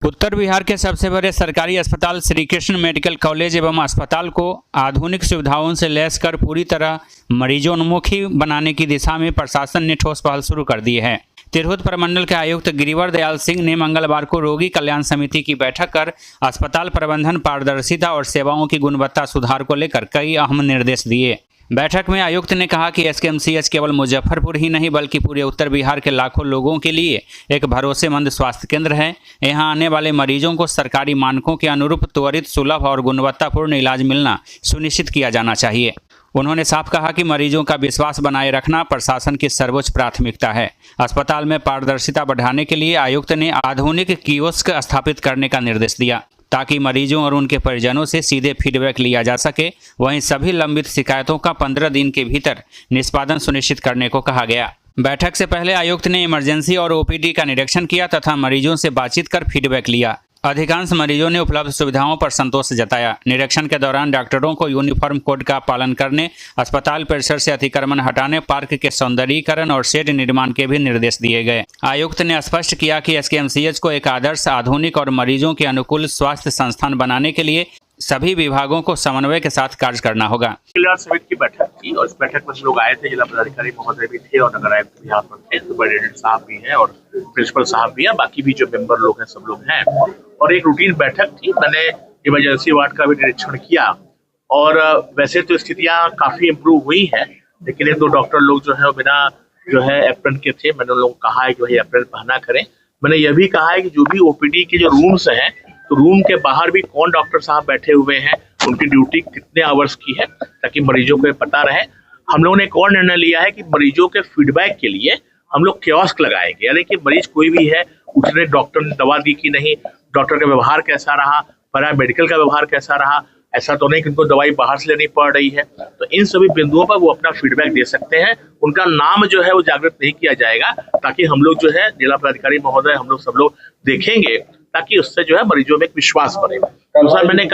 उत्तर बिहार के सबसे बड़े सरकारी अस्पताल श्री कृष्ण मेडिकल कॉलेज एवं अस्पताल को आधुनिक सुविधाओं से लैस कर पूरी तरह मरीजोन्मुखी बनाने की दिशा में प्रशासन ने ठोस पहल शुरू कर दी है। तिरहुत प्रमंडल के आयुक्त गिरिवर दयाल सिंह ने मंगलवार को रोगी कल्याण समिति की बैठक कर अस्पताल प्रबंधन, पारदर्शिता और सेवाओं की गुणवत्ता सुधार को लेकर कई अहम निर्देश दिए। बैठक में आयुक्त ने कहा कि एसकेएमसीएच केवल मुजफ्फरपुर ही नहीं बल्कि पूरे उत्तर बिहार के लाखों लोगों के लिए एक भरोसेमंद स्वास्थ्य केंद्र है। यहां आने वाले मरीजों को सरकारी मानकों के अनुरूप त्वरित, सुलभ और गुणवत्तापूर्ण इलाज मिलना सुनिश्चित किया जाना चाहिए। उन्होंने साफ कहा कि मरीजों का विश्वास बनाए रखना प्रशासन की सर्वोच्च प्राथमिकता है। अस्पताल में पारदर्शिता बढ़ाने के लिए आयुक्त ने आधुनिक कियोस्क स्थापित करने का निर्देश दिया ताकि मरीजों और उनके परिजनों से सीधे फीडबैक लिया जा सके। वहीं सभी लंबित शिकायतों का 15 दिन के भीतर निष्पादन सुनिश्चित करने को कहा गया। बैठक से पहले आयुक्त ने इमरजेंसी और ओपीडी का निरीक्षण किया तथा मरीजों से बातचीत कर फीडबैक लिया। अधिकांश मरीजों ने उपलब्ध सुविधाओं पर संतोष जताया। निरीक्षण के दौरान डॉक्टरों को यूनिफॉर्म कोड का पालन करने, अस्पताल परिसर से अतिक्रमण हटाने, पार्क के सौंदर्यीकरण और शेड निर्माण के भी निर्देश दिए गए। आयुक्त ने स्पष्ट किया कि एसकेएमसीएच को एक आदर्श, आधुनिक और मरीजों के अनुकूल स्वास्थ्य संस्थान बनाने के लिए सभी विभागों को समन्वय के साथ कार्य करना होगा। कल्याण समिति की बैठक थी और इस बैठक में लोग आए थे। जिला पदाधिकारी महोदय भी थे और नगर आयुक्त भी यहाँ पर थे, सुपरिटेंडेंट साहब भी हैं और प्रिंसिपल साहब भी हैं, बाकी भी जो मेंबर लोग हैं सब लोग हैं। और एक रूटीन बैठक थी। मैंने इमरजेंसी वार्ड का भी निरीक्षण किया और वैसे तो स्थितियाँ काफी इम्प्रूव हुई है, लेकिन एक दो डॉक्टर लोग जो है बिना एप्रन के थे। मैंने उन लोगों को कहा है कि भाई एप्रन पहना करें। मैंने यह भी कहा है कि जो भी ओपीडी के जो रूम्स हैं, तो रूम के बाहर भी कौन डॉक्टर साहब बैठे हुए हैं, उनकी ड्यूटी कितने आवर्स की है, ताकि मरीजों को पता रहे। हम लोगों ने एक और निर्णय लिया है कि मरीजों के फीडबैक के लिए हम लोग कियोस्क लगाएंगे। यानी कि मरीज कोई भी है, उसने डॉक्टर ने दवा दी कि नहीं, डॉक्टर का व्यवहार कैसा रहा, पैरामेडिकल का व्यवहार कैसा रहा, ऐसा तो नहीं कि उनको दवाई बाहर से लेनी पड़ रही है। तो इन सभी बिंदुओं पर वो अपना फीडबैक दे सकते हैं। उनका नाम जो है वो जागृत नहीं किया जाएगा, ताकि हम लोग जो है जिला पदाधिकारी महोदय, हम लोग सब लोग देखेंगे, ताकि उससे जो है मरीजों में एक विश्वास बने। दूसरा मैंने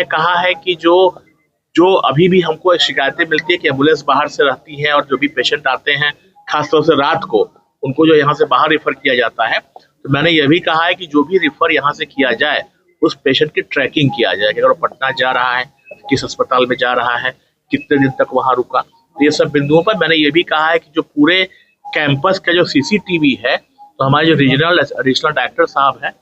कहा है कि जो अभी भी हमको शिकायतें मिलती है कि एम्बुलेंस बाहर से रहती है और जो भी पेशेंट आते हैं खासतौर से रात को, उनको जो यहाँ से बाहर रेफर किया जाता है, तो मैंने यह भी कहा है कि जो भी रेफर यहाँ से किया जाए उस पेशेंट की ट्रैकिंग किया जाए कि अगर वो पटना जा रहा है, किस अस्पताल में जा रहा है, कितने दिन तक वहाँ रुका। तो ये सब बिंदुओं पर मैंने ये भी कहा है कि जो पूरे कैंपस का जो सीसीटीवी है, तो हमारे जो रीजनल डायरेक्टर साहब हैं,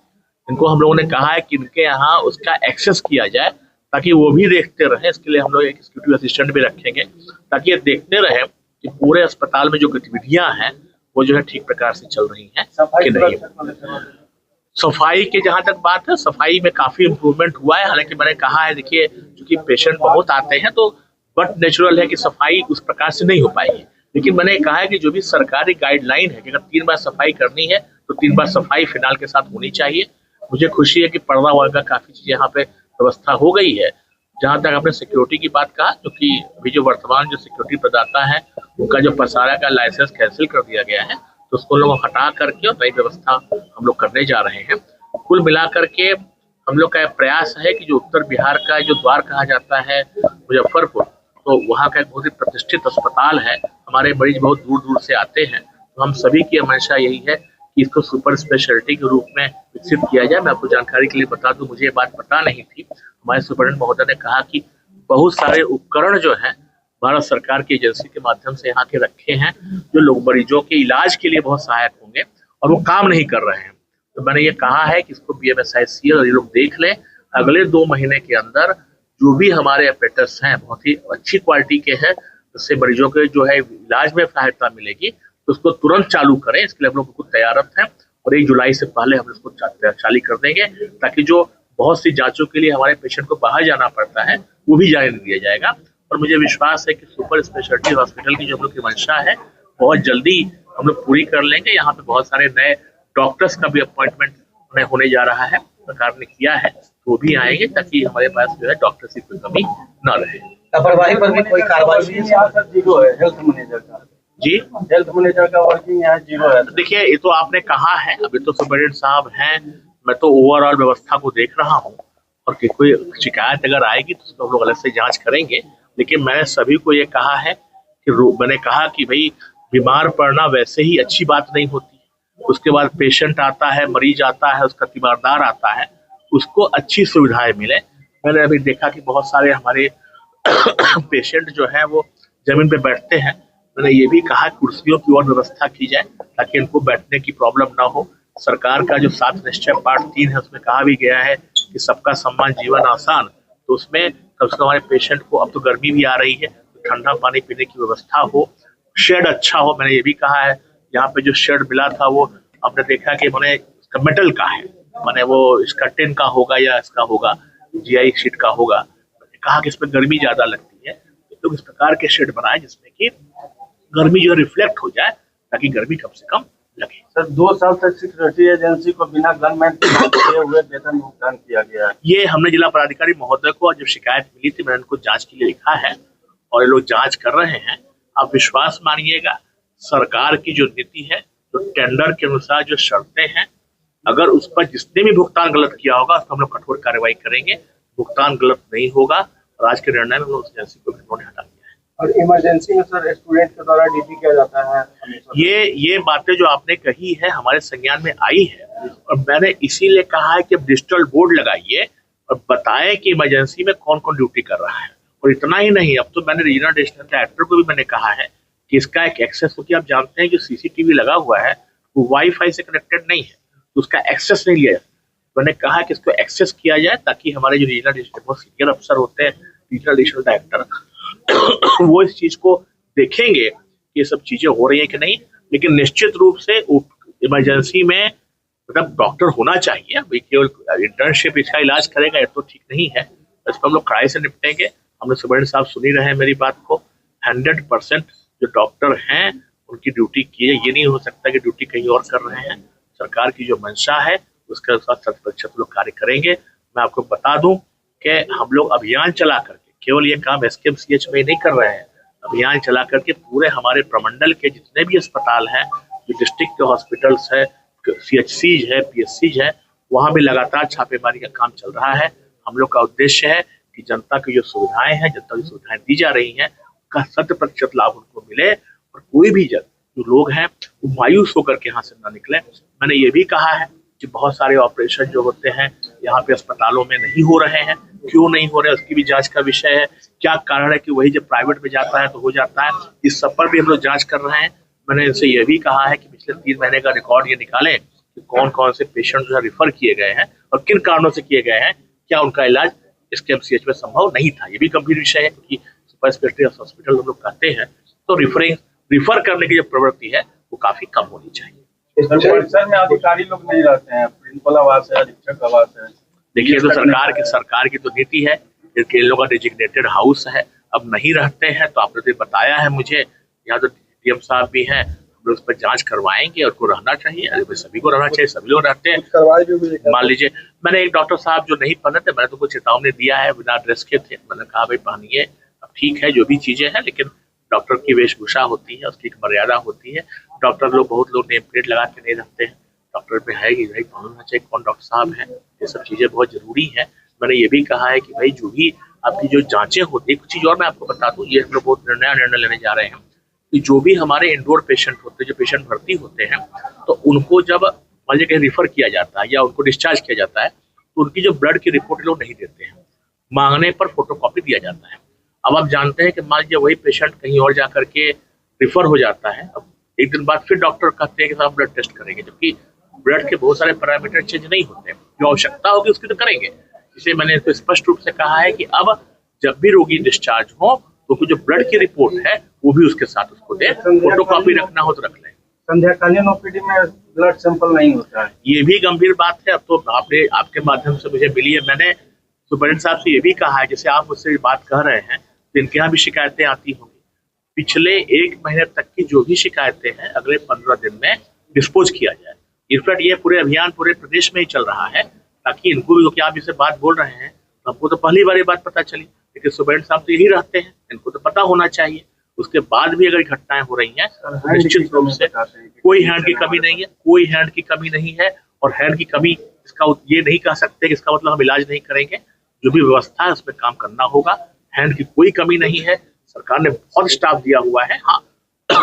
इनको हम लोगों ने कहा है कि इनके यहाँ उसका एक्सेस किया जाए ताकि वो भी देखते रहे। इसके लिए हम लोग एक एक्जीक्यूटिव असिस्टेंट भी रखेंगे ताकि ये देखते रहे कि पूरे अस्पताल में जो गतिविधियां हैं वो जो है ठीक प्रकार से चल रही हैं कि नहीं। सफाई के जहां तक बात है, सफाई में काफी इम्प्रूवमेंट हुआ है। हालांकि मैंने कहा है, देखिए क्योंकि पेशेंट बहुत आते हैं तो बट नेचुरल है कि सफाई उस प्रकार से नहीं हो पाएगी, लेकिन मैंने कहा है कि जो भी सरकारी गाइडलाइन है कि अगर 3 बार सफाई करनी है तो 3 बार सफाई फिनाल के साथ होनी चाहिए। मुझे खुशी है कि पर्दा वर्ग का काफी चीजें यहाँ पे व्यवस्था हो गई है। जहां तक आपने सिक्योरिटी की बात कहा, क्योंकि अभी जो वर्तमान जो सिक्योरिटी प्रदाता है उनका जो पसारा का लाइसेंस कैंसिल कर दिया गया है, तो उसको लोग हटा करके और नई व्यवस्था हम लोग करने जा रहे हैं। कुल मिलाकर के हम लोग का प्रयास है कि जो उत्तर बिहार का जो द्वार कहा जाता है मुजफ्फरपुर, तो वहाँ का एक बहुत ही प्रतिष्ठित अस्पताल है। हमारे मरीज बहुत दूर दूर से आते हैं, तो हम सभी की मंशा यही है कि इसको सुपर स्पेशलिटी के रूप में विकसित किया जाए। मैं आपको जानकारी के लिए बता दूं, मुझे ये बात पता नहीं थी। हमारे सुपरिटेंडेंट महोदय ने कहा कि बहुत सारे उपकरण जो हैं भारत सरकार की एजेंसी के माध्यम से यहाँ के रखे हैं, जो लोग मरीजों के इलाज के लिए बहुत सहायक होंगे, और वो काम नहीं कर रहे हैं। तो मैंने ये कहा है कि इसको BMSICL और ये लोग देख लें। अगले 2 महीने के अंदर जो भी हमारे ऑपरेटर्स हैं बहुत ही अच्छी क्वालिटी के हैं, जिससे मरीजों के जो है इलाज में सहायता मिलेगी, तो उसको तुरंत चालू करें। इसके लिए हम लोग बिल्कुल तैयारत हैं और 1 जुलाई से पहले हम इसको चालू कर देंगे, ताकि जो बहुत सी जांचों के लिए हमारे पेशेंट को बाहर जाना पड़ता है वो भी जाने दिया जाएगा। और मुझे विश्वास है कि सुपर स्पेशलिटी हॉस्पिटल की जो हम लोग की मंशा है बहुत जल्दी हम लोग पूरी कर लेंगे। यहाँ पे बहुत सारे नए डॉक्टर्स का भी अपॉइंटमेंट होने जा रहा है, सरकार ने किया है, तो वो भी आएंगे ताकि हमारे पास जो है डॉक्टर्स की कमी न रहे। लापरवाही पर भी कोई कार्रवाई जीरो है हेल्थ मैनेजर का? जी, हेल्थ मैनेजर का वर्किंग यहाँ जीरो है। देखिए, ये तो आपने कहा है, अभी तो सुपरिटेंडेंट साहब हैं, मैं तो ओवरऑल व्यवस्था को देख रहा हूँ और कि कोई शिकायत अगर आएगी तो उसको हम लोग अलग से जांच करेंगे। लेकिन मैंने सभी को ये कहा है कि मैंने कहा कि भाई बीमार पड़ना वैसे ही अच्छी बात नहीं होती, उसके बाद पेशेंट आता है, मरीज आता है, उसका तीमारदार आता है, उसको अच्छी सुविधाएं मिले। मैंने अभी देखा कि बहुत सारे हमारे पेशेंट जो है वो जमीन पे बैठते हैं। मैंने ये भी कहा कुर्सियों की और व्यवस्था की जाए ताकि इनको बैठने की प्रॉब्लम ना हो। सरकार का जो 7 निश्चय पार्ट 3 है उसमें कहा भी गया है कि सबका सम्मान जीवन आसान, तो उसमें कम से कम हमारे पेशेंट को, अब तो गर्मी भी आ रही है, तो ठंडा पानी पीने की व्यवस्था हो, शेड अच्छा हो। मैंने ये भी कहा है, यहाँ पे जो शेड मिला था वो आपने देखा कि मैंने मेटल का है, मैंने वो इसका टिन का होगा या इसका होगा GI शीट का होगा। मैंने कहा कि इसमें गर्मी ज्यादा लगती है, तो लोग इस प्रकार के शेड बनाए जिसमें कि गर्मी जो रिफ्लेक्ट हो जाए ताकि गर्मी कम से कम लगे। सर 2 साल तक सिक्योरिटी एजेंसी को बिना गनमैन किए हुए वेतन भुगतान किया गया है। ये हमने जिला पदाधिकारी महोदय को जब शिकायत मिली थी, मैंने उनको जांच के लिए लिखा है और ये लोग जांच कर रहे हैं। आप विश्वास मानिएगा, सरकार की जो नीति है, जो टेंडर के अनुसार जो शर्तें हैं, अगर उस पर जिसने भी भुगतान गलत किया होगा उस पर हम लोग कठोर कार्रवाई करेंगे। भुगतान गलत नहीं होगा और आज के निर्णय में उस एजेंसी को उन्होंने हटा दिया है। और इमरजेंसी में सर स्टूडेंट के द्वारा ड्यूटी किया जाता है। ये बातें जो आपने कही है हमारे संज्ञान में आई है और मैंने इसीलिए कहा है कि अब डिजिटल बोर्ड लगाइए और बताएं कि इमरजेंसी में कौन कौन ड्यूटी कर रहा है। और इतना ही नहीं, अब तो मैंने रीजनल डिस्ट्रिक्ट डायरेक्टर को भी मैंने कहा है कि इसका एक एक्सेस, क्योंकि आप जानते हैं कि CCTV लगा हुआ है वो वाईफाई से कनेक्टेड नहीं है, तो उसका एक्सेस नहीं लिया जाए। मैंने कहा कि इसको एक्सेस किया जाए ताकि हमारे जो रीजनल डिस्ट्रिक्ट सीनियर अफसर होते हैं, रीजनल डिस्ट्रिक्ट डायरेक्टर, वो इस चीज को देखेंगे कि ये सब चीजें हो रही है कि नहीं। लेकिन निश्चित रूप से इमरजेंसी में मतलब डॉक्टर होना चाहिए। अभी केवल इंटर्नशिप इसका इलाज करेगा ये तो ठीक नहीं है, इस पर हम लोग कड़ाई से निपटेंगे। हमने सुबह साहब सुनी रहे हैं मेरी बात को, 100% जो डॉक्टर हैं उनकी ड्यूटी की है। ये नहीं हो सकता कि ड्यूटी कहीं और कर रहे हैं। सरकार की जो मंशा है उसके अनुसार 100% लोग कार्य करेंगे। मैं आपको बता दूं कि हम लोग अभियान चला करके केवल ये काम SKMCH में ही नहीं कर रहे हैं, अभियान चला करके पूरे हमारे प्रमंडल के जितने भी अस्पताल हैं, जो डिस्ट्रिक्ट के हॉस्पिटल्स है, CHCs है, PSCs है, वहाँ भी लगातार छापेमारी का काम चल रहा है। हम लोग का उद्देश्य है कि जनता की जो सुविधाएं हैं, जनता की सुविधाएं दी जा रही हैं, उसका 100% लाभ उनको मिले और कोई भी जो लोग हैं वो मायूस होकर के यहाँ से ना निकले। मैंने ये भी कहा है कि बहुत सारे ऑपरेशन जो होते हैं यहाँ पे अस्पतालों में नहीं हो रहे हैं, क्यों नहीं हो रहे हैं उसकी भी जांच का विषय है। क्या कारण है कि वही जब प्राइवेट में जाता है तो हो जाता है, इस सब पर भी हम लोग जांच कर रहे हैं। मैंने इनसे ये भी कहा है कि पिछले 3 महीने का रिकॉर्ड ये निकालें कि कौन कौन से पेशेंट जो है रिफर किए गए हैं और किन कारणों से किए गए हैं, क्या उनका इलाज SKMCH में संभव नहीं था। ये भी गंभीर विषय है क्योंकि सुपर स्पेशलिटी हॉस्पिटल हम लोग कहते हैं तो रिफर करने की जो प्रवृत्ति है वो काफी कम होनी चाहिए। इस परिसर में अधिकारी लोग नहीं रहते हैं, प्रिंसिपल आवास है, अधीक्षक आवास है। देखिए तो सरकार की तो नीति है, इन लोगों का डेजिग्नेटेड हाउस है, अब नहीं रहते हैं तो आपने तो बताया है मुझे। यहाँ तो DM साहब भी हैं, हम लोग उस पर जांच करवाएंगे और को रहना चाहिए। अरे सभी को रहना चाहिए, सभी लोग रहते हैं। मान लीजिए मैंने एक डॉक्टर साहब जो नहीं पहने थे, मैंने तो कुछ चेतावनी दिया है, बिना ड्रेस के थे, मैंने कहा भाई पहनिए। अब ठीक है जो भी चीजें हैं, लेकिन डॉक्टर की वेशभूषा होती है, उसकी एक मर्यादा होती है। डॉक्टर लोग बहुत लोग नेम प्लेट लगा के नहीं रखते हैं, डॉक्टर पे है कि भाई होना चाहिए कौन डॉक्टर साहब है, ये सब चीजें बहुत जरूरी है। मैंने ये भी कहा है कि भाई जो भी आपकी जो जांचें होती है, कुछ चीज और मैं आपको बता दूं, ये हम लोग बहुत निर्णय लेने जा रहे हैं कि जो भी हमारे इंडोर पेशेंट होते हैं, जो पेशेंट भर्ती होते हैं, तो उनको जब मान लीजिए कहीं रिफर किया जाता है या उनको डिस्चार्ज किया जाता है तो उनकी जो ब्लड की रिपोर्ट लोग नहीं देते हैं, मांगने पर फोटोकॉपी दिया जाता है। अब आप जानते हैं कि मान लीजिए वही पेशेंट कहीं और जा करके रिफर हो जाता है, अब एक दिन बाद फिर डॉक्टर कहते हैं कि साहब ब्लड टेस्ट करेंगे, जबकि ब्लड के बहुत सारे पैरामीटर चेंज नहीं होते, जो आवश्यकता होगी उसकी तो करेंगे। इसे मैंने इसको स्पष्ट रूप से कहा है कि अब जब भी रोगी डिस्चार्ज हो तो जो ब्लड की रिपोर्ट है वो भी उसके साथ उसको दे, फोटोकॉपी रखना हो तो रख लें। संध्याकालीन OPD में ब्लड सैंपल नहीं होता है, ये भी गंभीर बात है। अब तो आपके माध्यम से मुझे मिली है, मैंने सुपरिटेंडेंट साहब से ये भी कहा है, जैसे आप मुझसे बात कह रहे हैं तो इनके यहाँ भी शिकायतें आती होंगी। पिछले 1 महीने तक की जो भी शिकायतें हैं अगले 15 दिन में डिस्पोज किया जाए। इनफैक्ट ये पूरे अभियान पूरे प्रदेश में ही चल रहा है ताकि इनको भी, क्योंकि आप इसे बात बोल रहे हैं तो आपको तो पहली बार ये बात पता चली, लेकिन सुपरिटेंडेंट साहब तो यही रहते हैं, इनको तो पता होना चाहिए। उसके बाद भी अगर घटनाएं हो रही हैं निश्चित रूप से कोई हैंड की कमी नहीं है, कोई हैंड की कमी नहीं है। और हैंड की कमी इसका ये नहीं कह सकते कि इसका मतलब हम इलाज नहीं करेंगे, जो भी व्यवस्था है उसमें काम करना होगा। हैंड की कोई कमी नहीं है, सरकार ने बहुत स्टाफ दिया हुआ है। हाँ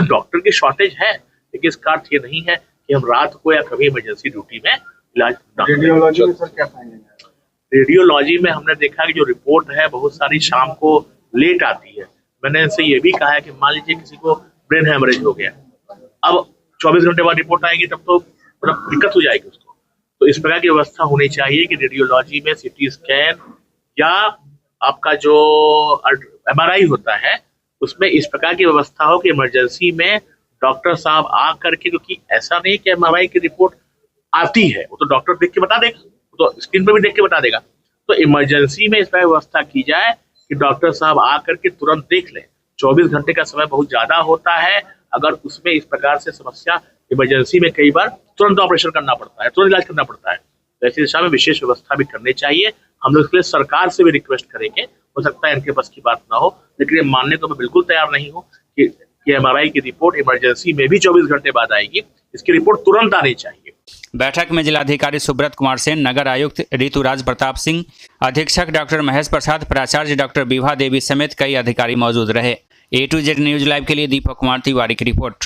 डॉक्टर की शॉर्टेज है, लेकिन इसका अर्थ ये नहीं है कि कि हम रात को या कभी इमरजेंसी ड्यूटी में इलाज ना करें। रेडियोलॉजी में सर क्या फाइंडिंग है? रेडियोलॉजी में हमने देखा कि जो रिपोर्ट है बहुत सारी शाम को लेट आती है। मैंने इनसे ये भी कहा है कि मान लीजिए किसी को ब्रेन हेमरेज हो गया, अब 24 घंटे बाद रिपोर्ट आएगी तब तो मतलब दिक्कत हो जाएगी उसको। तो इस प्रकार की व्यवस्था होनी चाहिए कि रेडियोलॉजी में सीटी स्कैन या आपका जो MRI होता है उसमें इस प्रकार की व्यवस्था हो कि इमरजेंसी में डॉक्टर साहब आ करके, क्योंकि ऐसा नहीं कि MRI की रिपोर्ट आती है वो तो डॉक्टर देख के बता देगा, वो तो स्क्रीन पर भी देख के बता देगा। तो इमरजेंसी में इस तरह व्यवस्था की जाए कि डॉक्टर साहब आ करके तुरंत देख लें। 24 घंटे का समय बहुत ज्यादा होता है, अगर उसमें इस प्रकार से समस्या इमरजेंसी में कई बार तुरंत ऑपरेशन करना पड़ता है, तुरंत इलाज करना पड़ता है। तो ऐसी दिशा में विशेष व्यवस्था भी करनी चाहिए। हम लोग इसके लिए सरकार से भी रिक्वेस्ट करेंगे, हो सकता है इनके बस की बात ना हो, लेकिन ये मानने को मैं बिल्कुल तैयार नहीं हूँ कि MRI की रिपोर्ट इमरजेंसी में भी 24 घंटे बाद आएगी। इसकी रिपोर्ट तुरंत आनी चाहिए। बैठक में जिलाधिकारी सुब्रत कुमार सेन, नगर आयुक्त ऋतुराज प्रताप सिंह, अधीक्षक डॉक्टर महेश प्रसाद, प्राचार्य डॉक्टर विभा देवी समेत कई अधिकारी मौजूद रहे। A to Z news live के लिए दीपक कुमार तिवारी की रिपोर्ट।